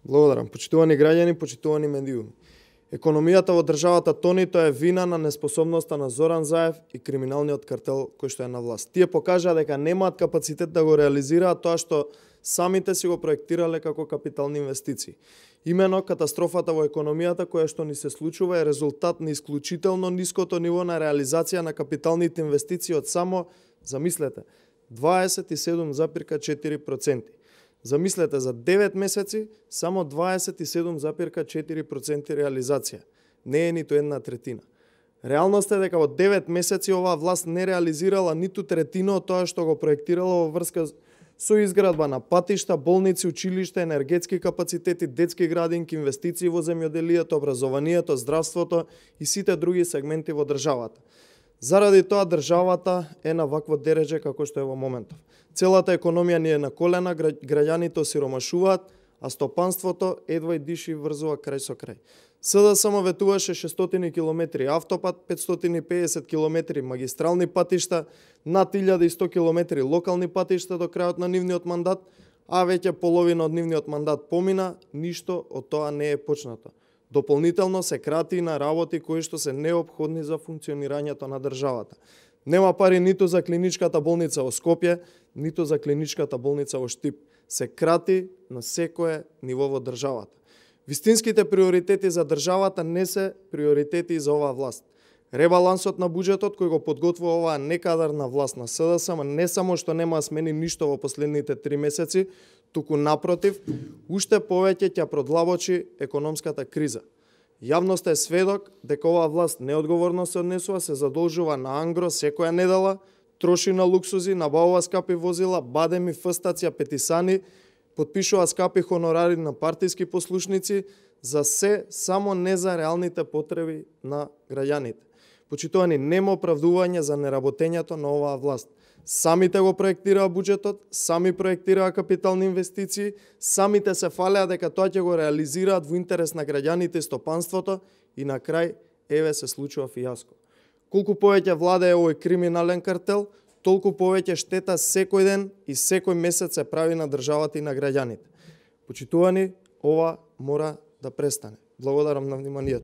Благодарам. Почитувани граѓани, почитувани медиуми. Економијата во државата тони, тоа е вина на неспособноста на Зоран Заев и криминалниот картел кој што е на власт. Тие покажаа дека немаат капацитет да го реализираат тоа што самите си го проектирале како капитални инвестиции. Имено катастрофата во економијата која што ни се случува е резултат на исклучително ниското ниво на реализација на капиталните инвестиции од само, замислете, 27,4%. Замислете, за 9 месеци само 27,4% реализација. Не е ниту една третина. Реалноста е дека во 9 месеци оваа власт не реализирала ниту третина од тоа што го проектирала во врска со изградба на патишта, болници, училишта, енергетски капацитети, детски градинки, инвестиции во земјоделието, образованието, здравството и сите други сегменти во државата. Заради тоа државата е на вакво дередже како што е во моментов. Целата економија ни е на колена, граѓаните осиромашуваат, а стопанството едва и диши врзува крај со крај. СДСМ ветуваше 600 км автопат, 550 км магистрални патишта, над 1100 км локални патишта до крајот на нивниот мандат, а веќе половина од нивниот мандат помина, ништо од тоа не е почнато. Дополнително се крати на работи кои што се неопходни за функционирањето на државата. Нема пари ниту за клиничката болница во Скопје, ниту за клиничката болница во Штип. Се крати на секое ниво во државата. Вистинските приоритети за државата не се приоритети за оваа власт. Ребалансот на буџетот кој го подготвува оваа некадарна власт на СДСМ не само што нема смени ништо во последните 3 месеци, туку напротив, уште повеќе ќе продлабочи економската криза. Јавноста е сведок дека оваа власт неодговорно се однесува, се задолжува на ангро секоја недела, троши на луксузи, набавува скапи возила, бадеми, фстаци, апетисани, потпишува скапи хонорари на партиски послушници, за се само не за реалните потреби на граѓаните. Почитувани, нема оправдување за неработењето на оваа власт. Самите го проектираа буџетот, сами проектираа капитални инвестиции, самите се фалеа дека тоа ќе го реализираат во интерес на граѓаните и стопанството и на крај еве се случува фијаско. Колку повеќе владее овој криминален картел, толку повеќе штета секој ден и секој месец се прави на државата и на граѓаните. Почитувани, ова мора да престане. Благодарам на вниманието.